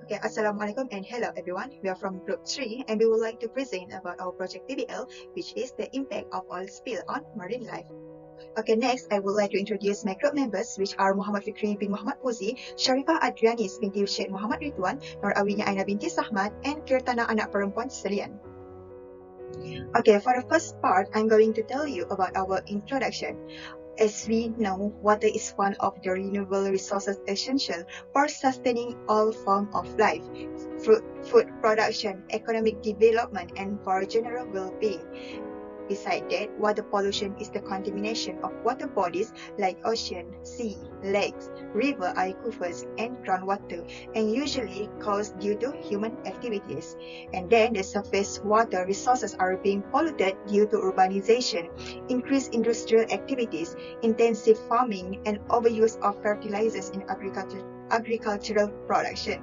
Okay, Assalamualaikum and hello everyone. We are from Group 3 and we would like to present about our project PBL, which is the impact of oil spill on marine life. Okay, next I would like to introduce my group members, which are Muhammad Fikri bin Muhammad Fauzi, Sharifah Adrianis binti Syed Muhammad Ridwan, Nur Awinya Aina binti Sahmat, and Kirtana anak perempuan sekalian. Okay, for the first part, I'm going to tell you about our introduction. As we know, water is one of the renewable resources essential for sustaining all forms of life, food production, economic development, and for general well-being. Besides that, water pollution is the contamination of water bodies like ocean, sea, lakes, river, aquifers, and groundwater, and usually caused due to human activities. And then the surface water resources are being polluted due to urbanization, increased industrial activities, intensive farming, and overuse of fertilizers in agricultural production,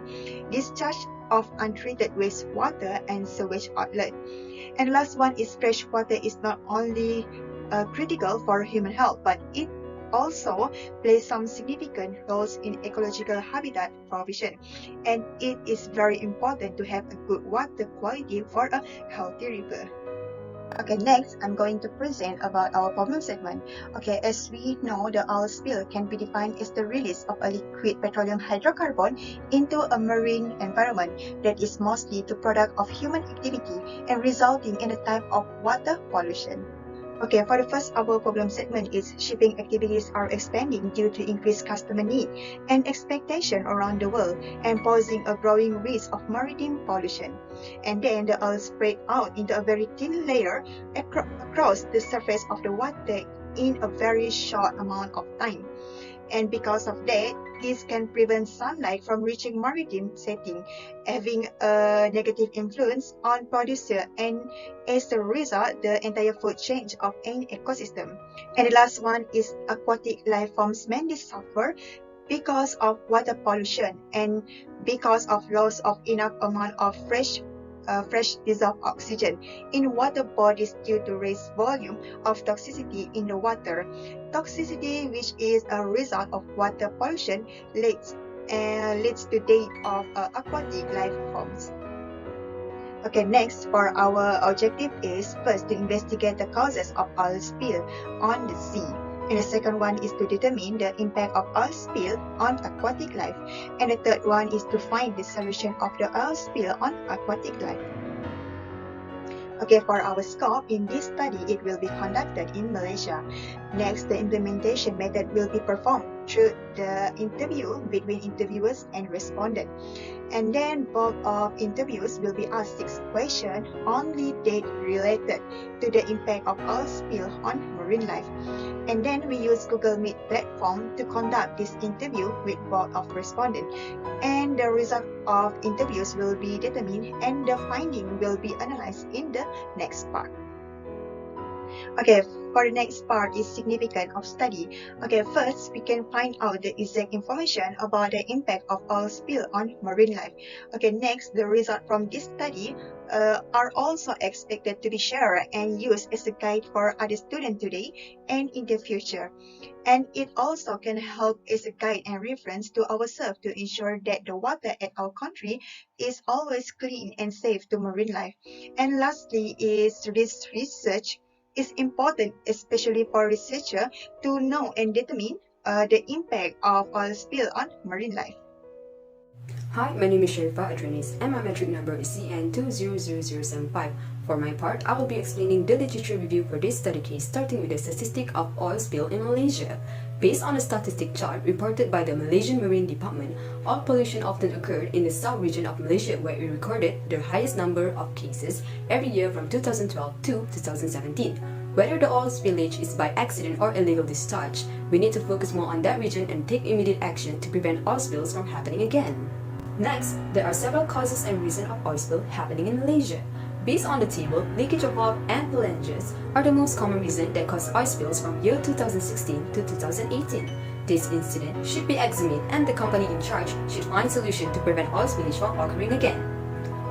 discharge of untreated wastewater, and sewage outlet. And last one is fresh water is not only critical for human health, but it also plays some significant roles in ecological habitat provision. And it is very important to have a good water quality for a healthy river. Okay, next I'm going to present about our problem segment. Okay, as we know, the oil spill can be defined as the release of a liquid petroleum hydrocarbon into a marine environment that is mostly the product of human activity and resulting in a type of water pollution. Okay, for the first, our problem segment is shipping activities are expanding due to increased customer need and expectation around the world and posing a growing risk of maritime pollution. And then the oil spread out into a very thin layer across the surface of the water in a very short amount of time. And because of that, this can prevent sunlight from reaching maritime setting, having a negative influence on producer, and as a result, the entire food chain of an ecosystem. And the last one is aquatic life forms mainly suffer because of water pollution and because of loss of enough amount of fresh dissolved oxygen in water bodies due to raised volume of toxicity in the water. Toxicity, which is a result of water pollution, leads to death of aquatic life forms. Okay, next for our objective is first to investigate the causes of oil spill on the sea. And the second one is to determine the impact of oil spill on aquatic life. And the third one is to find the solution of the oil spill on aquatic life. Okay, for our scope, in this study, it will be conducted in Malaysia. Next, the implementation method will be performed through the interview between interviewers and respondent. And then both of interviews will be asked 6 questions only that related to the impact of oil spill on marine life. And then we use Google Meet platform to conduct this interview with both of respondents. And the result of interviews will be determined and the finding will be analyzed in the next part. Okay, for the next part is significance of study. Okay, first we can find out the exact information about the impact of oil spill on marine life. Okay, next the result from this study are also expected to be shared and used as a guide for other students today and in the future. And it also can help as a guide and reference to ourselves to ensure that the water at our country is always clean and safe to marine life. And lastly is this research is important, especially for researchers to know and determine the impact of oil spill on marine life. Hi, my name is Sharifah Adrianis and my metric number is CN200075. For my part, I will be explaining the literature review for this study case starting with the statistic of oil spill in Malaysia. Based on a statistic chart reported by the Malaysian Marine Department, oil pollution often occurred in the south region of Malaysia where it recorded the highest number of cases every year from 2012 to 2017. Whether the oil spillage is by accident or illegal discharge, we need to focus more on that region and take immediate action to prevent oil spills from happening again. Next, there are several causes and reasons of oil spill happening in Malaysia. Based on the table, leakage of oil and flanges are the most common reason that cause oil spills from year 2016 to 2018. This incident should be examined and the company in charge should find solution to prevent oil spillage from occurring again.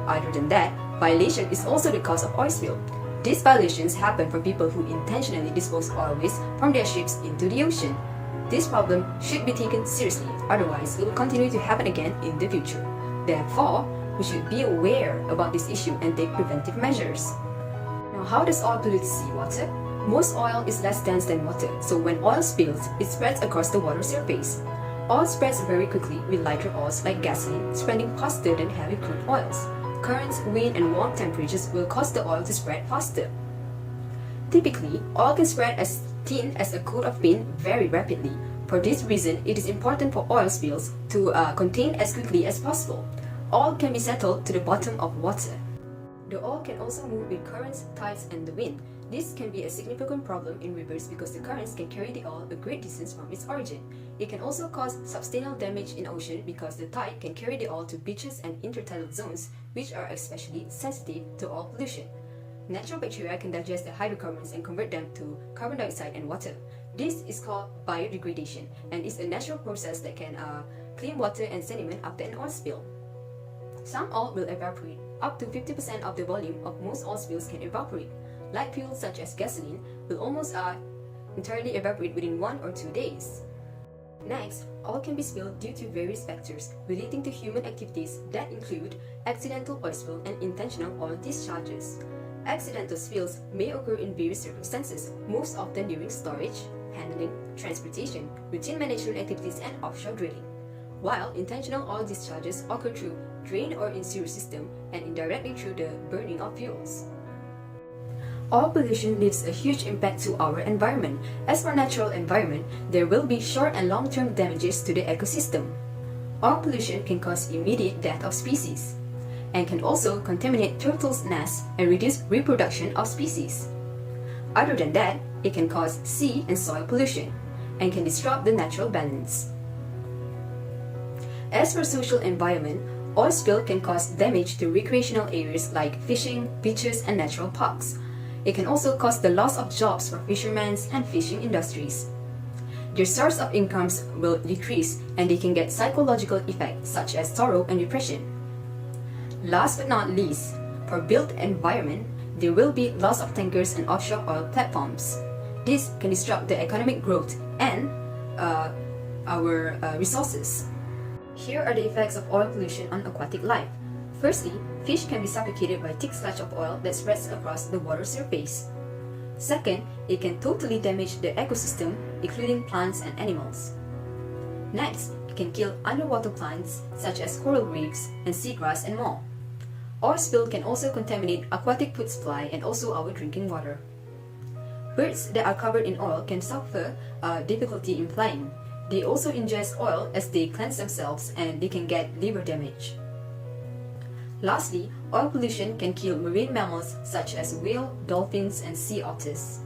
Other than that, violation is also the cause of oil spill. These violations happen from people who intentionally dispose oil waste from their ships into the ocean. This problem should be taken seriously, otherwise it will continue to happen again in the future. Therefore, we should be aware about this issue and take preventive measures. Now, how does oil pollute seawater? Most oil is less dense than water, so when oil spills, it spreads across the water surface. Oil spreads very quickly with lighter oils like gasoline, spreading faster than heavy crude oils. Currents, wind, and warm temperatures will cause the oil to spread faster. Typically, oil can spread as thin as a coat of paint very rapidly. For this reason, it is important for oil spills to contain as quickly as possible. Oil can be settled to the bottom of water. The oil can also move with currents, tides, and the wind. This can be a significant problem in rivers because the currents can carry the oil a great distance from its origin. It can also cause substantial damage in ocean because the tide can carry the oil to beaches and intertidal zones, which are especially sensitive to oil pollution. Natural bacteria can digest the hydrocarbons and convert them to carbon dioxide and water. This is called biodegradation and is a natural process that can clean water and sediment after an oil spill. Some oil will evaporate. Up to 50% of the volume of most oil spills can evaporate. Light fuels such as gasoline will almost entirely evaporate within 1 or 2 days. Next, oil can be spilled due to various factors relating to human activities that include accidental oil spill and intentional oil discharges. Accidental spills may occur in various circumstances, most often during storage, handling, transportation, routine management activities, and offshore drilling. While intentional oil discharges occur through drain or in sewer system and indirectly through the burning of fuels. Oil pollution leaves a huge impact to our environment. As for natural environment, there will be short and long-term damages to the ecosystem. Oil pollution can cause immediate death of species and can also contaminate turtles' nests and reduce reproduction of species. Other than that, it can cause sea and soil pollution and can disrupt the natural balance. As for social environment, oil spill can cause damage to recreational areas like fishing, beaches, and natural parks. It can also cause the loss of jobs for fishermen and fishing industries. Their source of incomes will decrease and they can get psychological effects such as sorrow and depression. Last but not least, for built environment, there will be loss of tankers and offshore oil platforms. This can disrupt the economic growth and our resources. Here are the effects of oil pollution on aquatic life. Firstly, fish can be suffocated by thick sludge of oil that spreads across the water surface. Second, it can totally damage the ecosystem, including plants and animals. Next, it can kill underwater plants such as coral reefs and seagrass and more. Oil spill can also contaminate aquatic food supply and also our drinking water. Birds that are covered in oil can suffer difficulty in flying. They also ingest oil as they cleanse themselves and they can get liver damage. Lastly, oil pollution can kill marine mammals such as whale, dolphins, and sea otters.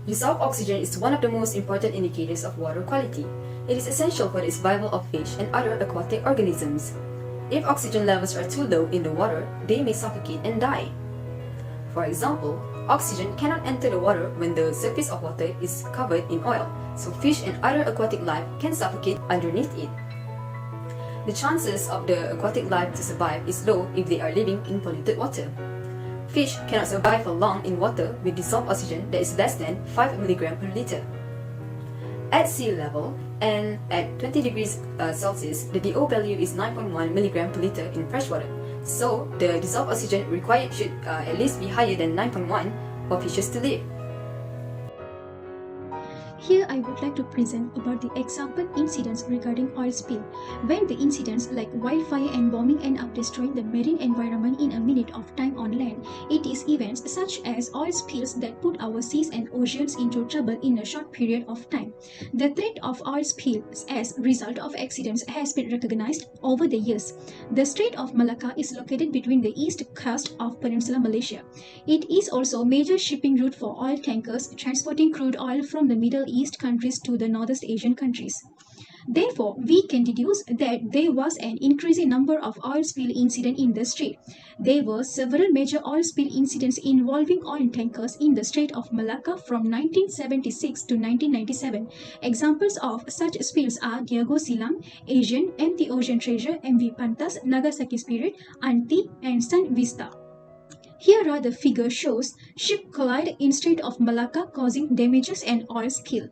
Dissolved oxygen is one of the most important indicators of water quality. It is essential for the survival of fish and other aquatic organisms. If oxygen levels are too low in the water, they may suffocate and die. For example, oxygen cannot enter the water when the surface of water is covered in oil, so fish and other aquatic life can suffocate underneath it. The chances of the aquatic life to survive is low if they are living in polluted water. Fish cannot survive for long in water with dissolved oxygen that is less than 5 mg per liter. At sea level and at 20 degrees Celsius, the DO value is 9.1 mg per liter in freshwater. So, the dissolved oxygen required should at least be higher than 9.1 for fishes to live. Here I would like to present about the example incidents regarding oil spill. When the incidents like wildfire and bombing end up destroying the marine environment in a minute of time on land, it is events such as oil spills that put our seas and oceans into trouble in a short period of time. The threat of oil spills as a result of accidents has been recognized over the years. The Strait of Malacca is located between the east coast of Peninsular Malaysia. It is also a major shipping route for oil tankers transporting crude oil from the Middle East countries to the Northeast Asian countries. Therefore, we can deduce that there was an increasing number of oil spill incidents in the strait. There were several major oil spill incidents involving oil tankers in the Strait of Malacca from 1976 to 1997. Examples of such spills are Diego Silang, Asian, MT Ocean Treasure, MV Pantas, Nagasaki Spirit, Anti, and Sun Vista. Here are the figure shows ship collide in Strait of Malacca causing damages and oil spill.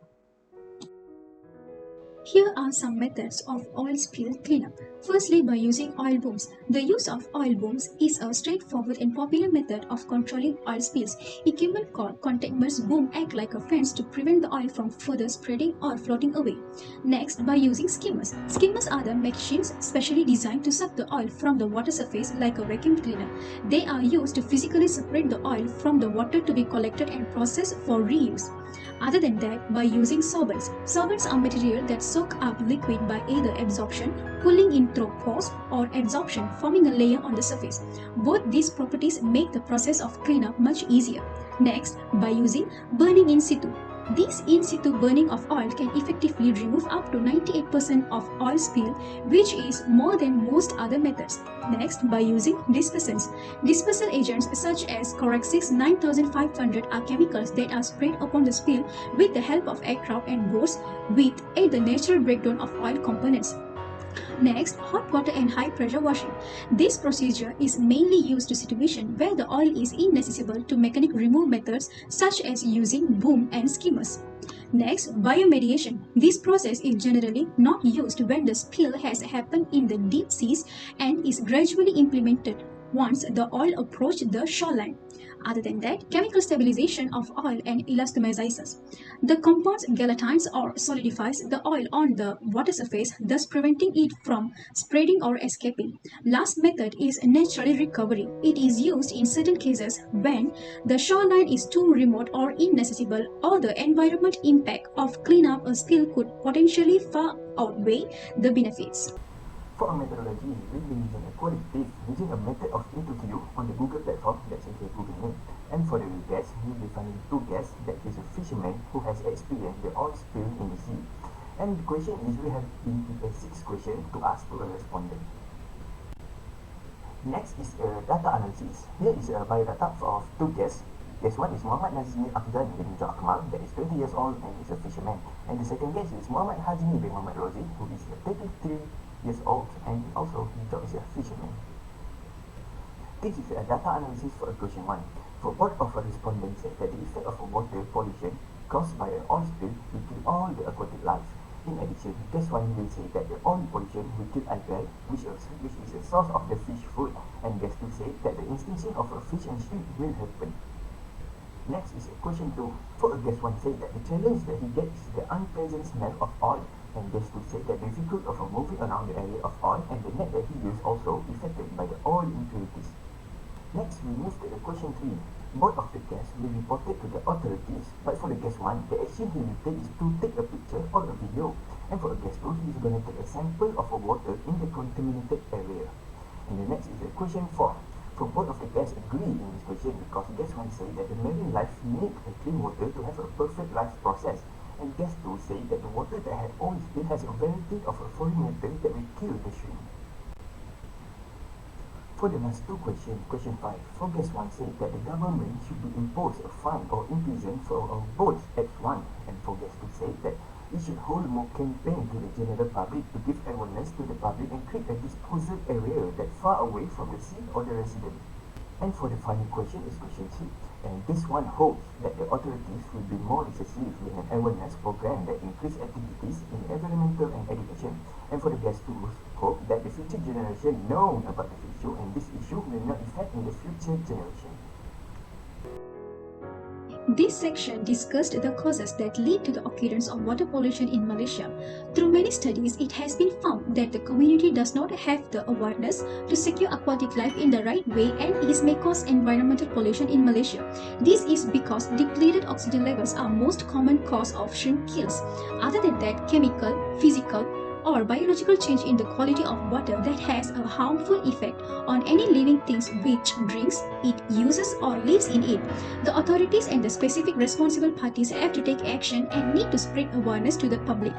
Here are some methods of oil spill cleanup. Firstly, by using oil booms. The use of oil booms is a straightforward and popular method of controlling oil spills. Equipment called containment boom act like a fence to prevent the oil from further spreading or floating away. Next, by using skimmers. Skimmers are the machines specially designed to suck the oil from the water surface like a vacuum cleaner. They are used to physically separate the oil from the water to be collected and processed for reuse. Other than that, by using solvents. Solvents are material that soak up liquid by either absorption, pulling in through pores, or adsorption, forming a layer on the surface. Both these properties make the process of cleanup much easier. Next, by using burning in situ. This in situ burning of oil can effectively remove up to 98% of oil spill, which is more than most other methods. Next, by using dispersants. Dispersal agents such as Corexis 9500 are chemicals that are sprayed upon the spill with the help of aircraft and boats with aid the natural breakdown of oil components. Next, hot water and high pressure washing. This procedure is mainly used to situations where the oil is inaccessible to mechanic remove methods such as using boom and skimmers. Next, biomediation. This process is generally not used when the spill has happened in the deep seas and is gradually implemented once the oil approaches the shoreline. Other than that, chemical stabilization of oil and elastomizers. The compounds gelatines or solidifies the oil on the water surface, thus preventing it from spreading or escaping. Last method is natural recovery. It is used in certain cases when the shoreline is too remote or inaccessible, or the environment impact of cleanup a spill could potentially far outweigh the benefits. For a methodology, we'll be using a qualitative using a method of interview on the Google platform, that's a Google name. And for the guests, we'll be finding two guests, that is a fisherman who has experienced the oil spill in the sea. And the question is, we have been prepared 6 questions to ask to a respondent. Next is a data analysis. Here is a biodata of 2 guests. Guest 1 is Muhammad Nazmi Afzan bin Akmal, that is 20 years old and is a fisherman. And the second guest is Muhammad Hazmi bin Muhammad Rozi, who is 33 years old and also his job is a fisherman. This is a data analysis for question 1. For both of our respondents said that the effect of water pollution caused by an oil spill will kill all the aquatic life. In addition, guest 1 will say that the oil pollution will kill algae, which is a source of the fish food, and guest 2 say that the extinction of a fish and shrimp will happen. Next is question 2. For guest 1 say that the challenge that he gets is the unpleasant smell of oil, and guest 2 say that the difficulty of moving around the area of oil and the net that he used also affected by the oil impurities. Next, we move to the question 3. Both of the guests will report it to the authorities, but for the guest 1, the action he will take is to take a picture or a video, and for guest 2, he is going to take a sample of water in the contaminated area. And the next is the question 4. For both of the guests agree in this question because guest 1 say that the marine life need a clean water to have a perfect life process, and guest 2 say that the water that had oil spill has a variety of a foreign matter that will kill the shrimp. For the last 2 questions, question 5, for guest 1 say that the government should be imposed a fine or imprison for both X1, and for guest 2 say that we should hold more campaign to the general public to give awareness to the public and create a disposal area that far away from the sea or the resident. And for the final question is question 6, and this one hopes that the authorities will be more decisive with an awareness program that increase activities in environmental and education. And for the guest 2 hope that the future generation know about the issue and this issue will not affect in the future generation. This section discussed the causes that lead to the occurrence of water pollution in Malaysia. Through many studies, it has been found that the community does not have the awareness to secure aquatic life in the right way, and this may cause environmental pollution in Malaysia. This is because depleted oxygen levels are most common cause of shrimp kills. Other than that, chemical, physical, or biological change in the quality of water that has a harmful effect on any living things which drinks it, uses, or lives in it. The authorities and the specific responsible parties have to take action and need to spread awareness to the public.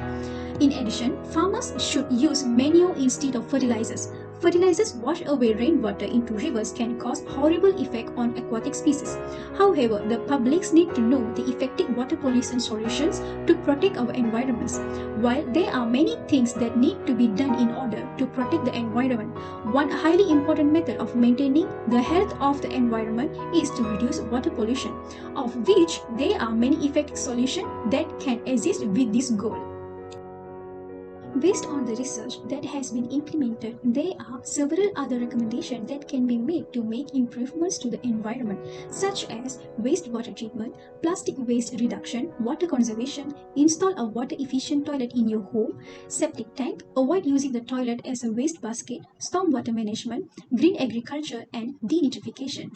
In addition, farmers should use manure instead of fertilizers. Fertilizers wash away rainwater into rivers can cause horrible effect on aquatic species. However, the publics need to know the effective water pollution solutions to protect our environments. While there are many things that need to be done in order to protect the environment, one highly important method of maintaining the health of the environment is to reduce water pollution, of which there are many effective solutions that can exist with this goal. Based on the research that has been implemented, there are several other recommendations that can be made to make improvements to the environment, such as wastewater treatment, plastic waste reduction, water conservation, install a water efficient toilet in your home, septic tank, avoid using the toilet as a waste basket, stormwater management, green agriculture, and denitrification.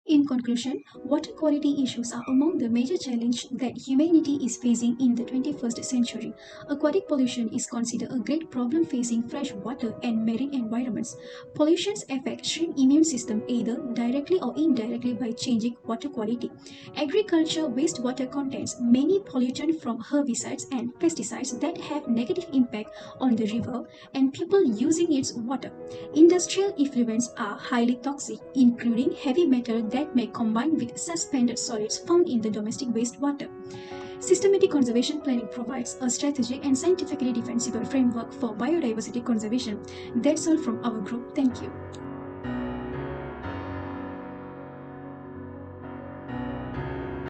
In conclusion, water quality issues are among the major challenges that humanity is facing in the 21st century. Aquatic pollution is considered a great problem facing fresh water and marine environments. Pollutions affect shrimp immune system either directly or indirectly by changing water quality. Agriculture wastewater contains many pollutants from herbicides and pesticides that have negative impact on the river and people using its water. Industrial effluents are highly toxic, including heavy metal that may combine with suspended solids found in the domestic wastewater. Systematic conservation planning provides a strategic and scientifically defensible framework for biodiversity conservation. That's all from our group. Thank you.